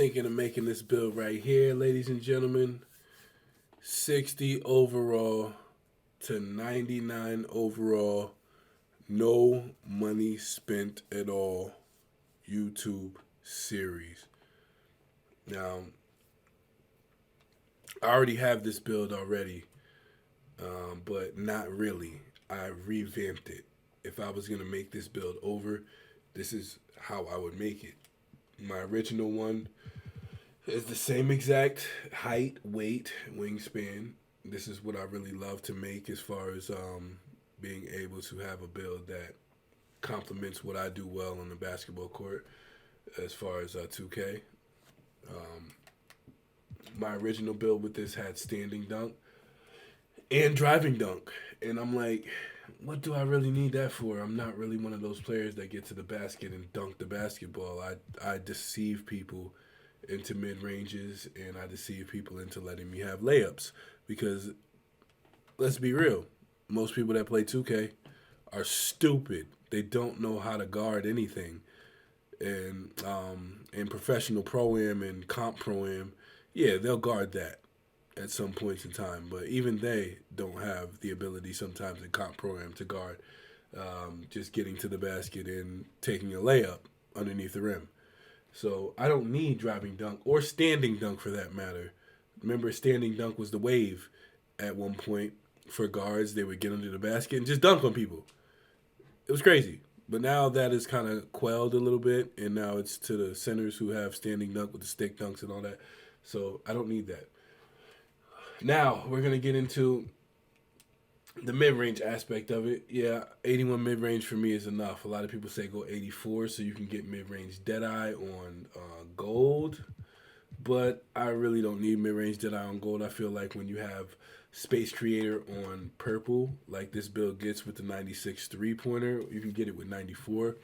thinking of making this build right here, ladies and gentlemen. 60 overall to 99 overall. No money spent at all. YouTube series. Now, I already have this build already, but not really. I revamped it. If I was going to make this build over, this is how I would make it. My original one is the same exact height, weight, wingspan. This is what I really love to make as far as being able to have a build that complements what I do well on the basketball court as far as 2K. Um, my original build with this had standing dunk and driving dunk. And I'm like, what do I really need that for? I'm not really one of those players that get to the basket and dunk the basketball. I deceive people into mid ranges and I deceive people into letting me have layups because let's be real, most people that play 2K are stupid. They don't know how to guard anything. And in professional pro am and comp pro am, yeah, they'll guard that at some points in time. But even they don't have the ability sometimes in comp pro am to guard just getting to the basket and taking a layup underneath the rim. So I don't need driving dunk or standing dunk for that matter. Remember, standing dunk was the wave at one point for guards. They would get under the basket and just dunk on people. It was crazy. But now that is kind of quelled a little bit, and now it's to the centers who have standing dunk with the stick dunks and all that. So I don't need that. Now we're gonna get into the mid range aspect of it. Yeah, 81 mid range for me is enough. A lot of people say go 84 so you can get mid range Deadeye on gold, but I really don't need mid range Deadeye on gold. I feel like when you have Space Creator on purple, like this build gets with the 96 three pointer, you can get it with 94.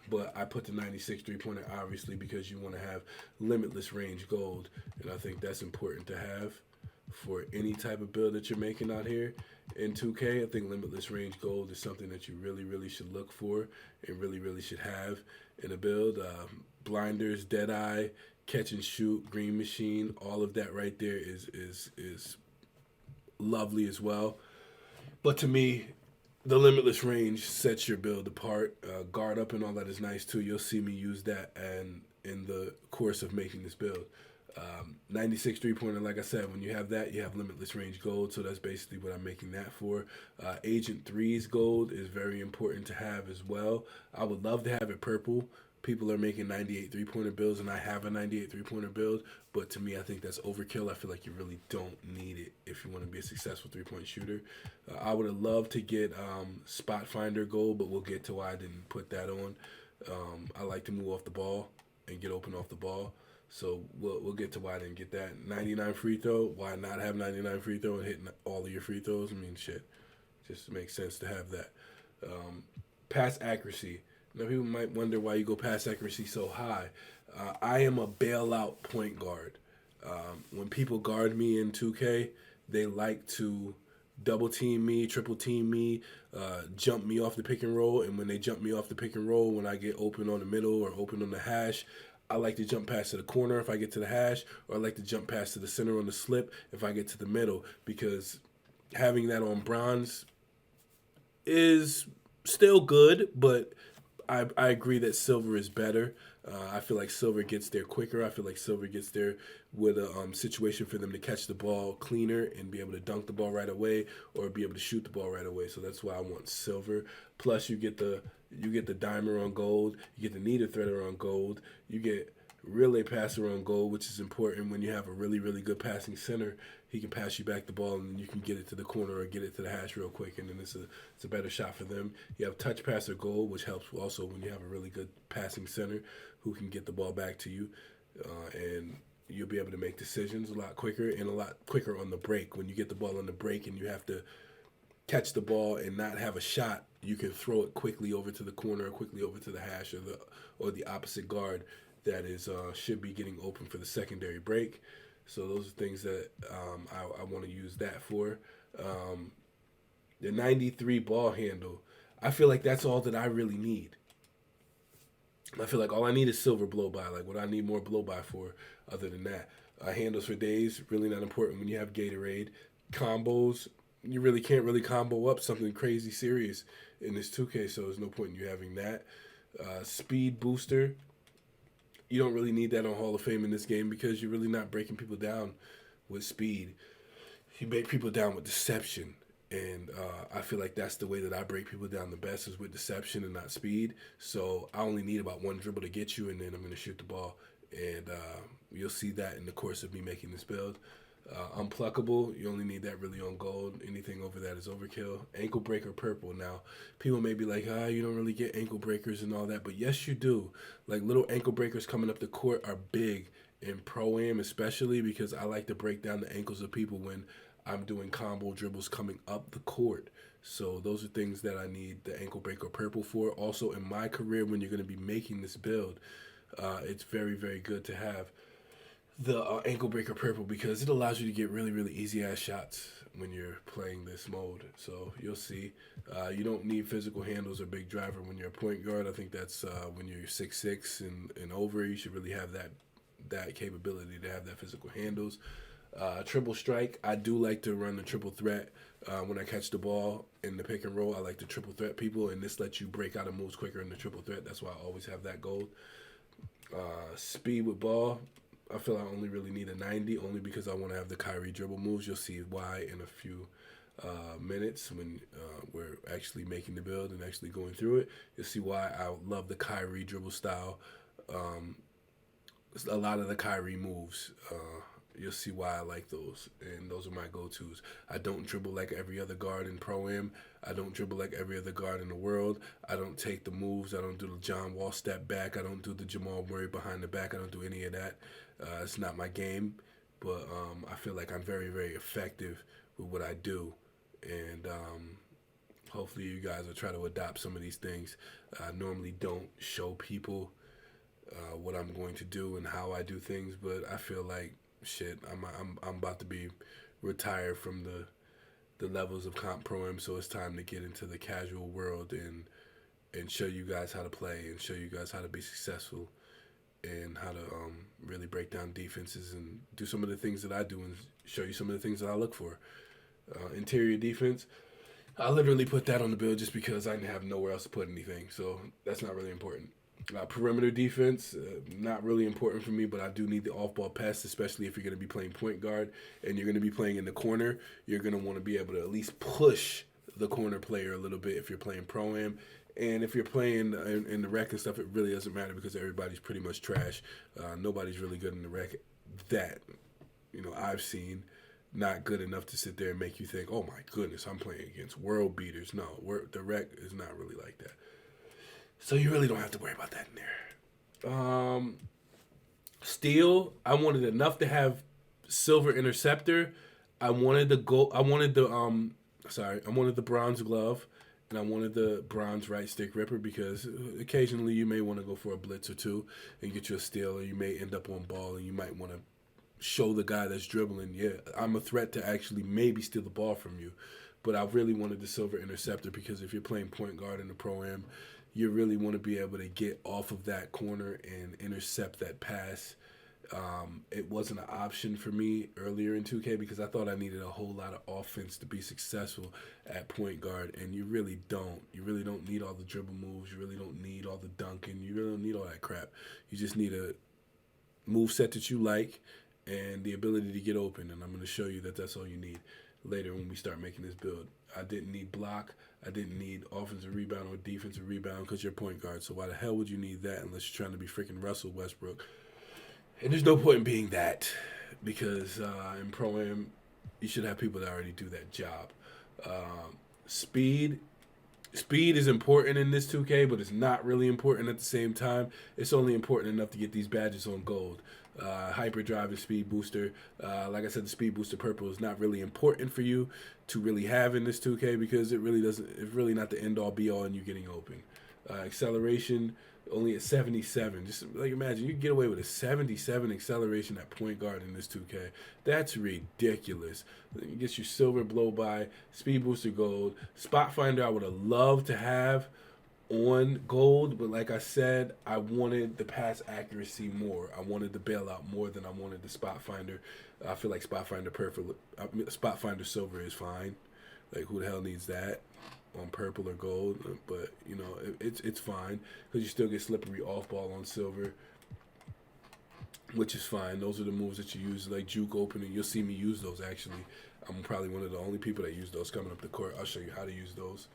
But I put the 96 three pointer obviously because you want to have limitless range gold, and I think that's important to have for any type of build that you're making out here in 2K. I think limitless range gold is something that you really, really should look for and really, really should have in a build. Blinders, Deadeye, catch and shoot, green machine, all of that right there is lovely as well. But to me, the limitless range sets your build apart. Guard up and all that is nice too. You'll see me use that and in the course of making this build. 96 three pointer, like I said, when you have that, you have limitless range gold. So that's basically what I'm making that for. Agent 3's gold is very important to have as well. I would love to have it purple. People are making 98 three pointer builds, and I have a 98 three pointer build. But to me, I think that's overkill. I feel like you really don't need it if you want to be a successful 3 point shooter. I would have loved to get Spot Finder gold, but we'll get to why I didn't put that on. I like to move off the ball and get open off the ball. So we'll get to why I didn't get that. 99 free throw. Why not have 99 free throw and hitting all of your free throws? I mean, shit. Just makes sense to have that. Pass accuracy. Now, people might wonder why you go pass accuracy so high. I am a bailout point guard. When people guard me in 2K, they like to double team me, triple team me, jump me off the pick and roll. And when they jump me off the pick and roll, when I get open on the middle or open on the hash, I like to jump past to the corner if I get to the hash, or I like to jump past to the center on the slip if I get to the middle, because having that on bronze is still good, but I agree that silver is better. I feel like silver gets there quicker. I feel like silver gets there with a situation for them to catch the ball cleaner and be able to dunk the ball right away or be able to shoot the ball right away. So that's why I want silver. Plus, you get the dimer on gold. You get the needle threader on gold. You get relay passer on gold, which is important when you have a really, really good passing center. He can pass you back the ball and you can get it to the corner or get it to the hash real quick, and then it's a better shot for them. You have touch passer gold, which helps also when you have a really good passing center who can get the ball back to you, and you'll be able to make decisions a lot quicker and a lot quicker on the break. When you get the ball on the break and you have to catch the ball and not have a shot, you can throw it quickly over to the corner or quickly over to the hash or the opposite guard that is should be getting open for the secondary break. So those are things that I want to use that for. The 93 ball handle, I feel like that's all that I really need. I feel like all I need is silver blow by. Like what I need more blow by for, other than that, handles for days really not important when you have Gatorade. Combos, you really can't really combo up something crazy serious in this 2K, so there's no point in you having that. Speed booster, you don't really need that on Hall of Fame in this game because you're really not breaking people down with speed. You break people down with deception. And I feel like that's the way that I break people down the best is with deception and not speed. So I only need about one dribble to get you, and then I'm going to shoot the ball. And you'll see that in the course of me making this build. Unpluckable, you only need that really on gold. Anything over that is overkill. Ankle breaker purple. Now, people may be like, you don't really get ankle breakers and all that. But yes, you do. Like little ankle breakers coming up the court are big in Pro-Am, especially because I like to break down the ankles of people when I'm doing combo dribbles coming up the court. So those are things that I need the ankle breaker purple for. Also, in my career, when you're going to be making this build, it's very, very good to have the ankle breaker purple because it allows you to get really, really easy ass shots when you're playing this mode. So you'll see. You don't need physical handles or big driver when you're a point guard. I think that's when you're 6'6" and over, you should really have that capability to have that physical handles. Triple strike, I do like to run the triple threat. When I catch the ball in the pick and roll, I like to triple threat people, and this lets you break out of moves quicker in the triple threat. That's why I always have that gold. Speed with ball, I feel I only really need a 90, only because I want to have the Kyrie dribble moves. You'll see why in a few minutes when we're actually making the build and actually going through it. You'll see why I love the Kyrie dribble style. A lot of the Kyrie moves. You'll see why I like those, and those are my go-tos. I don't dribble like every other guard in Pro-Am. I don't dribble like every other guard in the world. I don't take the moves. I don't do the John Wall step back. I don't do the Jamal Murray behind the back. I don't do any of that. It's not my game, but I feel like I'm very, very effective with what I do, and hopefully you guys will try to adopt some of these things. I normally don't show people what I'm going to do and how I do things, but I feel like shit, I'm about to be retired from the levels of comp pro-am, so it's time to get into the casual world and show you guys how to play and show you guys how to be successful and how to really break down defenses and do some of the things that I do and show you some of the things that I look for. Interior defense, I literally put that on the build just because I didn't have nowhere else to put anything, so that's not really important. Perimeter defense, not really important for me, but I do need the off-ball pass, especially if you're going to be playing point guard and you're going to be playing in the corner. You're going to want to be able to at least push the corner player a little bit if you're playing Pro-Am. And if you're playing in the rec and stuff, it really doesn't matter because everybody's pretty much trash. Nobody's really good in the rec that, I've seen. Not good enough to sit there and make you think, oh my goodness, I'm playing against world beaters. No, the rec is not really like that. So you really don't have to worry about that in there. Steel, I wanted enough to have silver interceptor. I wanted the gold. I wanted the bronze glove, and I wanted the bronze right stick ripper because occasionally you may want to go for a blitz or two and get you a steal, or you may end up on ball and you might want to show the guy that's dribbling, yeah, I'm a threat to actually maybe steal the ball from you. But I really wanted the silver interceptor because if you're playing point guard in the Pro-Am, you really want to be able to get off of that corner and intercept that pass. It wasn't an option for me earlier in 2K because I thought I needed a whole lot of offense to be successful at point guard, and you really don't. You really don't need all the dribble moves. You really don't need all the dunking. You really don't need all that crap. You just need a move set that you like and the ability to get open, and I'm going to show you that that's all you need later when we start making this build. I didn't need block. I didn't need offensive rebound or defensive rebound because you're point guard. So why the hell would you need that unless you're trying to be freaking Russell Westbrook? And there's no point in being that because in Pro-Am, you should have people that already do that job. Speed is important in this 2K, but it's not really important at the same time. It's only important enough to get these badges on gold. Hyperdrive and speed booster. Like I said, the speed booster purple is not really important for you to really have in this 2K because it's really not the end all be all in you getting open. Acceleration only at 77. Just like imagine you can get away with a 77 acceleration at point guard in this 2K. That's ridiculous. It gets you silver blow by, speed booster gold, spot finder. I would have loved to have. on gold, but like I said, I wanted the pass accuracy more. I wanted the bailout more than I wanted the spot finder. I feel like spot finder silver is fine. Like who the hell needs that on purple or gold? But you know it's fine because you still get slippery off ball on silver, which is fine. Those are the moves that you use, like juke opening. You'll see me use those actually. I'm probably one of the only people that use those coming up the court. I'll show you how to use those.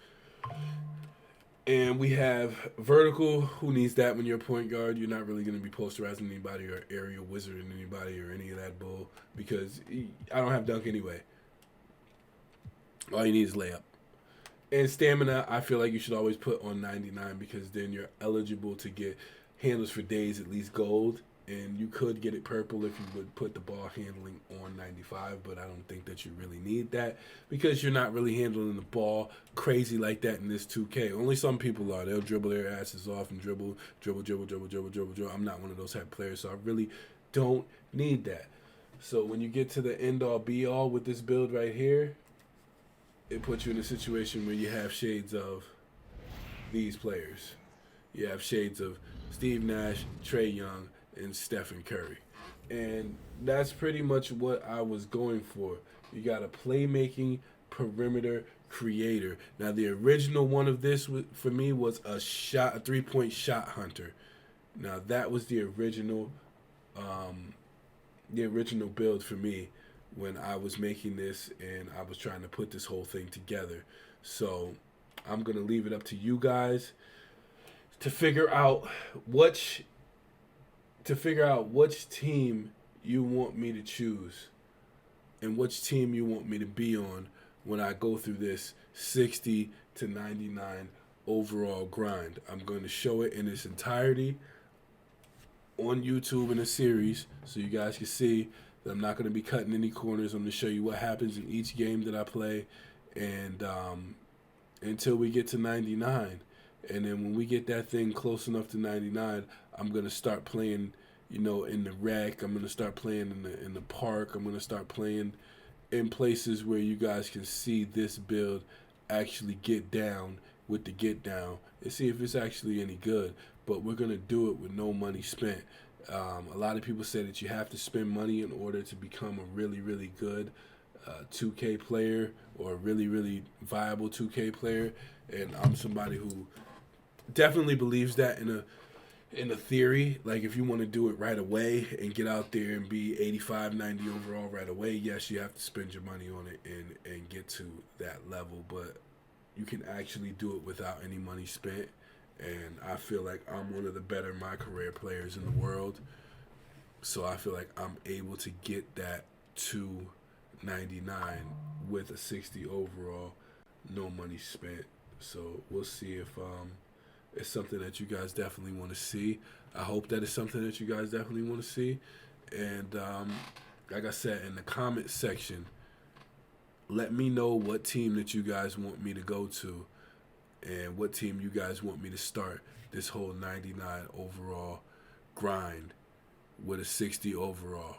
And we have vertical. Who needs that when you're a point guard? You're not really going to be posterizing anybody or aerial wizarding anybody or any of that bull because I don't have dunk anyway. All you need is layup. And stamina, I feel like you should always put on 99 because then you're eligible to get handles for days, at least gold. And you could get it purple if you would put the ball handling on 95, but I don't think that you really need that because you're not really handling the ball crazy like that in this 2K. Only some people are. They'll dribble their asses off and dribble. I'm not one of those type of players, so I really don't need that. So when you get to the end-all, be-all with this build right here, it puts you in a situation where you have shades of these players. You have shades of Steve Nash, Trae Young, and Stephen Curry. And that's pretty much what I was going for. You got a playmaking perimeter creator. Now the original one of this for me was a 3-point shot hunter. Now that was the original build for me when I was making this and I was trying to put this whole thing together. So I'm going to leave it up to you guys to figure out which team you want me to choose and which team you want me to be on when I go through this 60 to 99 overall grind. I'm going to show it in its entirety on YouTube in a series so you guys can see that I'm not going to be cutting any corners. I'm going to show you what happens in each game that I play and until we get to 99. And then when we get that thing close enough to 99, I'm going to start playing, you know, in the rec. I'm going to start playing in the park. I'm going to start playing in places where you guys can see this build actually get down with the get down and see if it's actually any good. But we're going to do it with no money spent. A lot of people say that you have to spend money in order to become a really, really good 2K player or a really, really viable 2K player. And I'm somebody who definitely believes that in a theory. Like if you want to do it right away and get out there and be 85, 90 overall right away, yes, you have to spend your money on it and get to that level. But you can actually do it without any money spent. And I feel like I'm one of the better my career players in the world. So I feel like I'm able to get that to 99 with a 60 overall, no money spent. So we'll see if it's something that you guys definitely want to see. I hope that it's something that you guys definitely want to see. And like I said, in the comment section, let me know what team that you guys want me to go to and what team you guys want me to start this whole 99 overall grind with a 60 overall.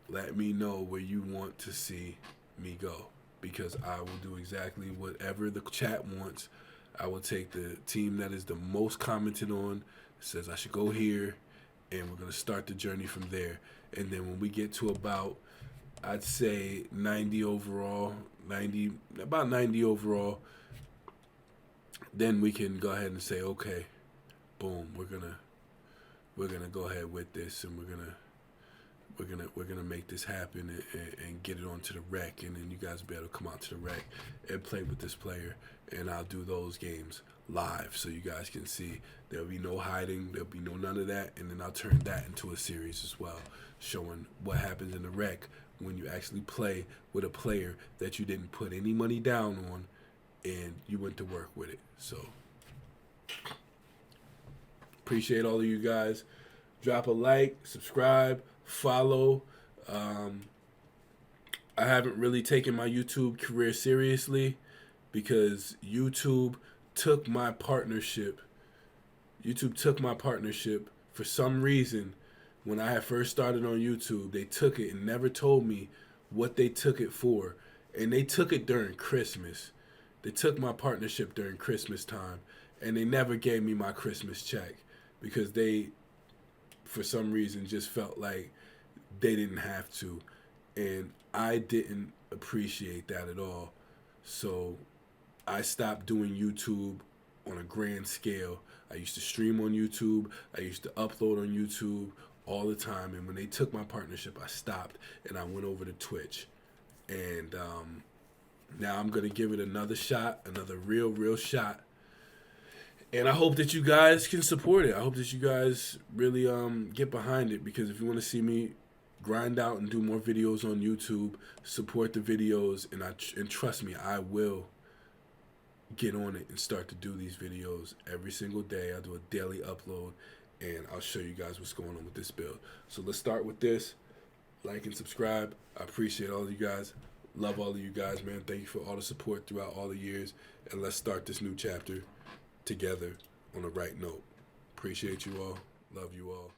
Let me know where you want to see me go because I will do exactly whatever the chat wants. I will take the team that is the most commented on, says I should go here, and we're going to start the journey from there. And then when we get to about, I'd say 90 overall, about 90 overall, then we can go ahead and say, okay, boom, we're gonna go ahead with this, and we're gonna make this happen and get it onto the rec, and then you guys will be able to come out to the rec and play with this player, and I'll do those games live so you guys can see. There'll be no hiding, there'll be none of that, and then I'll turn that into a series as well, showing what happens in the rec when you actually play with a player that you didn't put any money down on and you went to work with it. So appreciate all of you guys. Drop a like, subscribe, follow. I haven't really taken my YouTube career seriously because YouTube took my partnership. For some reason. When I had first started on YouTube, they took it and never told me what they took it for. And they took it during Christmas. They took my partnership during Christmas time. and they never gave me my Christmas check because they, for some reason, just felt like they didn't have to, and I didn't appreciate that at all. So I stopped doing YouTube on a grand scale. I used to stream on YouTube. I used to upload on YouTube all the time. And when they took my partnership, I stopped and I went over to Twitch. And now I'm going to give it another shot, another real shot. And I hope that you guys can support it. I hope that you guys really get behind it, because if you want to see me grind out and do more videos on YouTube, support the videos, and trust me, I will get on it and start to do these videos every single day. I'll do a daily upload, and I'll show you guys what's going on with this build. So let's start with this. Like and subscribe. I appreciate all of you guys. Love all of you guys, man. Thank you for all the support throughout all the years, and let's start this new chapter together on the right note. Appreciate you all. Love you all.